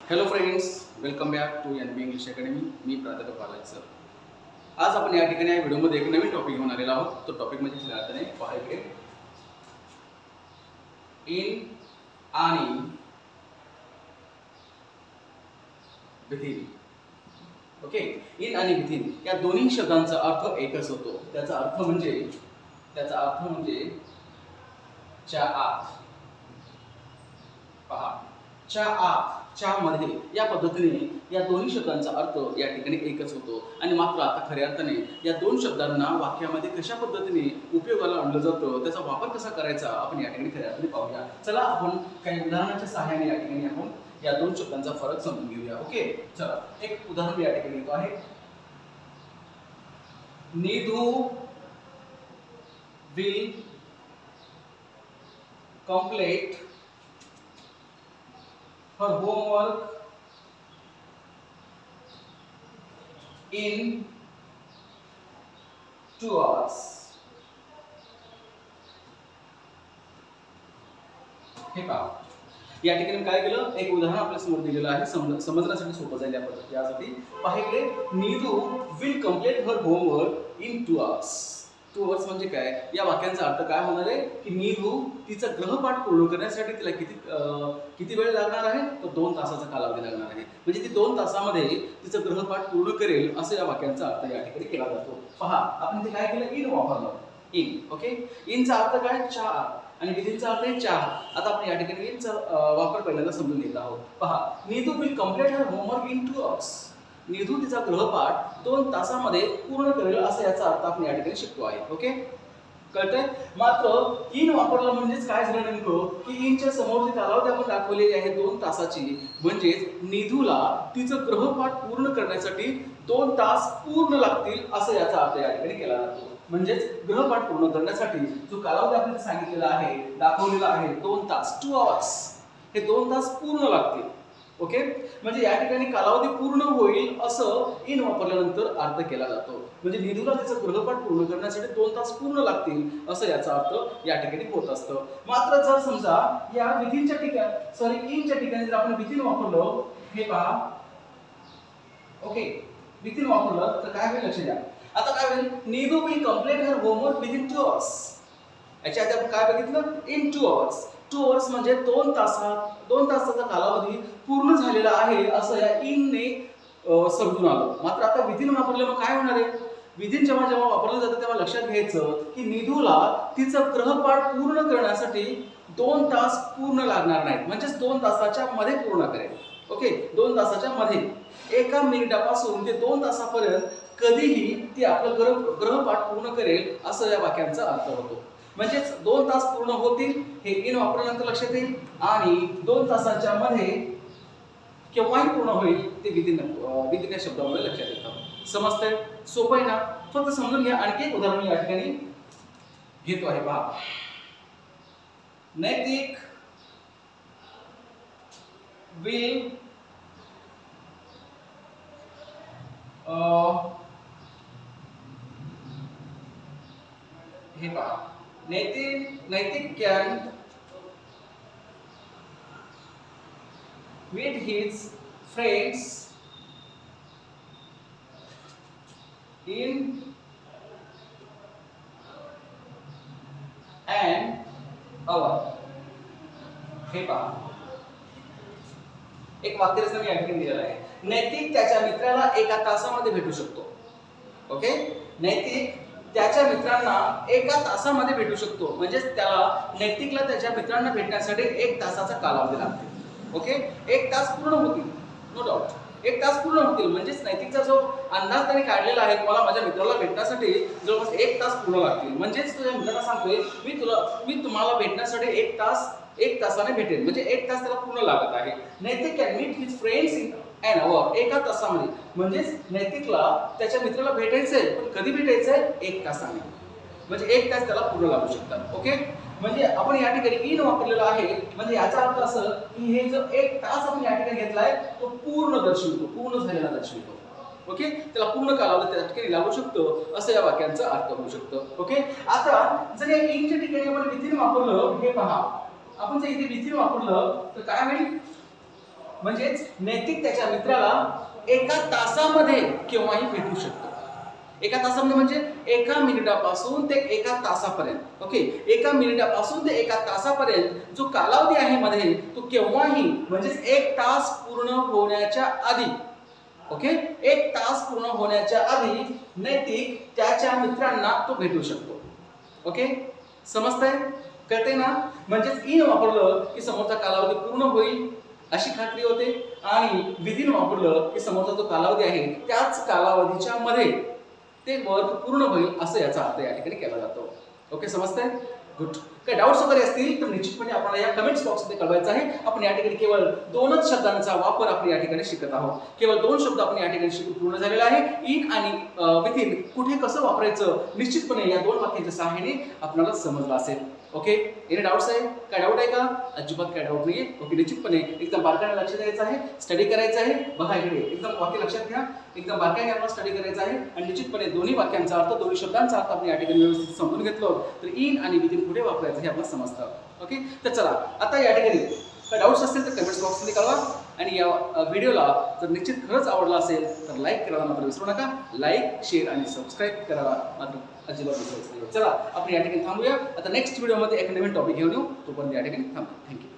Hello friends, welcome back to NB English academy. मी प्राध्यापक Balaji sir. आज आपण या ठिकाणी या व्हिडिओमध्ये एक नवीन टॉपिक घेऊन आलेला आहोत. तो टॉपिक म्हणजे सिद्धार्थने पहा इकडे, इन आणि विथिन. ओके, इन आणि विथिन या दोन्ही शब्दांचा अर्थ एकच होतो. त्याचा अर्थ म्हणजे च्या आत. पहा, च्या आत, च्या मध्ये या पद्धतीने या दोन्ही शब्दांचा अर्थ या ठिकाणी एकच होतो. आणि मात्र आता खऱ्या अर्थाने या दोन शब्दांना वाक्यामध्ये कशा पद्धतीने उपयोगाला आणलं जातं, त्याचा वापर कसा करायचा आपण या ठिकाणी खऱ्या अर्थाने पाहूया. चला आपण काही उदाहरणाच्या सहाय्याने या ठिकाणी आपण या दोन शब्दांचा फरक समजून घेऊया. ओके, चला एक उदाहरण या ठिकाणी येतो आहे. Nidhu will complete her homework in 2 hours. हे पहा, या ठिकाणी काय केलं, एक उदाहरण आपल्या समोर दिलेलं आहे. समजण्यासाठी सोपं जाईल यासाठी. पहा इकडे, Nidhu will complete her homework in 2 hours. 2 hours म्हणजे काय? या वाक्यांचा अर्थ काय होणार आहे की निधू तिचा गृहपाठ पूर्ण करण्यासाठी तिला किती वेळ लागणार आहे? तर 2 तासाचा कालावधी लागणार आहे. म्हणजे ती 2 तासामध्ये तिचा गृहपाठ पूर्ण करेल असं या वाक्यांचा अर्थ या ठिकाणी केला जातो. पहा, आपण ते काय केलं, इन वापरलं. इन. ओके, इनचा अर्थ काय? चहा. आणि विथिनचा अर्थ आहे चहा. आता आपण या ठिकाणी इनचा वापर पहिल्यांदा समजून घेत आहोत. पहा, Nidhu will complete her homework in 2 hours. Nidhu तिचा गृहपाठ 2 तासामध्ये पूर्ण करेल असं याचा अर्थ आपण या ठिकाणी शिकतो आहे. ओके, कळतंय? मात्र इन वापरलं म्हणजेच काय झालं नेमकं की इनच्या समोर जी कालावधी आपण दाखवलेली आहे 2 तासाची, म्हणजेच निधूला तिचं गृहपाठ पूर्ण करण्यासाठी 2 तास पूर्ण लागतील असं याचा अर्थ या ठिकाणी केला जातो. म्हणजेच गृहपाठ पूर्ण करण्यासाठी जो कालावधी आपल्याला सांगितलेला आहे, दाखवलेला आहे 2 तास, 2 hours, हे 2 तास पूर्ण लागतील. ओके, म्हणजे या ठिकाणी कालावधी पूर्ण होईल असं इन वापरल्यानंतर अर्थ केला जातो. म्हणजे निधूला तिचं गृहपाठ पूर्ण करण्यासाठी 2 तास पूर्ण लागतील असं याचा अर्थ या ठिकाणी होत असतं. मात्र जर समजा या विथिनच्या ठिकाणी इनच्या ठिकाणी जर आपण विथिन वापरलं, हे पहा. ओके, विथिन वापरलं तर काय होईल लक्ष द्या. आता काय होईल, Nidhu will complete her homework within 2 hours. याच्या आधी आपण काय बघितलं, इन 2 hours. 2 hours म्हणजे 2 तासाचा कालावधी पूर्ण झालेला आहे असं या इनने समजून आलं. मात्र आता विथिन वापरल्यामुळे काय होणार आहे, विथिन जेव्हा वापरलं जातं तेव्हा लक्षात घ्यायचं की निधूला तिचं गृहपाठ पूर्ण करण्यासाठी 2 तास पूर्ण लागणार नाहीत. म्हणजेच 2 तासाच्या मध्ये पूर्ण करेल. ओके, 2 तासाच्या मध्ये, 1 मिनिटापासून ते 2 तासापर्यंत कधीही ती आपलं गृहपाठ पूर्ण करेल असं या वाक्यांचा अर्थ होतो. म्हणजेच 2 तास पूर्ण होतील हे इन वापरल्यानंतर लक्षात येईल, आणि 2 तासाच्या मध्ये केव्हाही पूर्ण होईल ते विथिन या शब्दामुळे लक्षात येतं. समजतंय? सोपं आहे ना? फक्त समजून घ्या. आणखी एक उदाहरण या ठिकाणी घेतो आहे. पहा, नैतिक विल हे पहा, नैतिक can meet his friends in an hour. हे पहा, एक वाक्यरचना मी या ठिकाणी दिलेलं आहे. नैतिक त्याच्या मित्राला 1 तासामध्ये भेटू शकतो. ओके, नैतिक त्याच्या मित्रांना 1 तासामध्ये भेटू शकतो. म्हणजेच नैतिकला त्याच्या मित्रांना भेटण्यासाठी 1 तासाचा कालावधी लागतो. ओके, 1 तास पूर्ण होतील, नो डाऊट. 1 तास पूर्ण होतील म्हणजेच नैतिकचा जो अंदाज त्याने काढलेला आहे, मला माझ्या मित्राला भेटण्यासाठी जवळपास 1 तास पूर्ण लागतील. म्हणजेच तुझ्या मित्राला सांगतोय मी तुम्हाला भेटण्यासाठी 1 तासाने भेटेल. म्हणजे 1 तास त्याला पूर्ण लागत आहे. Naitik can meet his friends in an hour. 1 तासामध्ये. म्हणजेच नैतिकला त्याच्या मित्राला भेटायचंय, पण कधी भेटायचंय? 1 तासाने. म्हणजे 1 तास त्याला पूर्ण लागू शकतात. ओके, म्हणजे आपण या ठिकाणी इन वापरलेला आहे. म्हणजे याचा अर्थ असं की हे जो 1 तास आपण या ठिकाणी घेतलाय तो पूर्ण दर्शवतो, पूर्ण झालेला दर्शवतो. ओके, त्याला पूर्ण कालावधी त्या ठिकाणी लागू शकतो असं या वाक्यांचा अर्थ होऊ शकतो. ओके, आता जर या इनच्या ठिकाणी आपण विथिन वापरलं, हे पहा, आपण जर इथे विथिन वापरलं तर काय होईल, म्हणजेच नैतिक त्याच्या मित्राला एका तासामध्ये केव्हाही भेटू शकतो. एका तासामध्ये म्हणजे एका मिनिटापासून ते एका तासापर्यंत. ओके, एका मिनिटापासून ते एका तासापर्यंत जो कालावधी आहे मध्ये तो केव्हाही म्हणजेच एक तास पूर्ण होण्याच्या आधी, ओके, एक तास पूर्ण होण्याच्या आधी नैतिक त्याच्या मित्रांना तो भेटू शकतो. ओके, समजतंय, कळते ना? म्हणजेच इन वापरलं की समोरचा कालावधी पूर्ण होईल अशी खात्री होते आणि विदिन वापरलं की समोरचा जो कालावधी आहे त्याच कालावधीच्या मध्ये ते वर्क पूर्ण होईल असं याचा अर्थ या ठिकाणी केला जातो. ओके, समजतंय? गुड. काही डाऊट्स वगैरे असतील तर निश्चितपणे आपल्याला या कमेंट्स बॉक्समध्ये कळवायचं आहे. आपण या ठिकाणी केवळ 2च शब्दांचा वापर आपण या ठिकाणी शिकत आहोत. केवळ 2 शब्द आपण या ठिकाणी शिकून पूर्ण झालेला आहे. इन आणि विथिन कुठे कसं वापरायचं निश्चितपणे या 2 वाक्यांच्या सहाय्याने आपल्याला समजलं असेल. ओके, एनी डाऊट्स आहे? काय डाऊट आहे का? अजिबात काय डाऊट नाहीये. ओके, निश्चितपणे एकदम बारकाईने लक्ष द्यायचं आहे, स्टडी करायचं आहे. बघा इकडे एकदम वाक्य लक्षात घ्या, एकदम बारकाईने आपल्याला स्टडी करायचं आहे आणि निश्चितपणे दोन्ही वाक्यांचा अर्थ, दोन्ही शब्दांचा अर्थ आपण या ठिकाणी व्यवस्थित समजून घेतलो तर इन आणि विथिन कुठे वापरायचं हे आपल्याला समजतं. ओके, तर चला आता या ठिकाणी काय डाऊट्स असतील तर कमेंट्स बॉक्समध्ये कळवा आणि या व्हिडिओला जर निश्चित खरंच आवडला असेल तर लाईक करायला मात्र विसरू नका. लाईक, शेअर आणि सबस्क्राईब करायला मात्र अजिबात विसरायचं नाही. चला आपण या ठिकाणी थांबूया. आता नेक्स्ट व्हिडिओमध्ये एक नवीन टॉपिक घेऊन येऊ. तोपर्यंत या ठिकाणी थांबू. थँक्यू.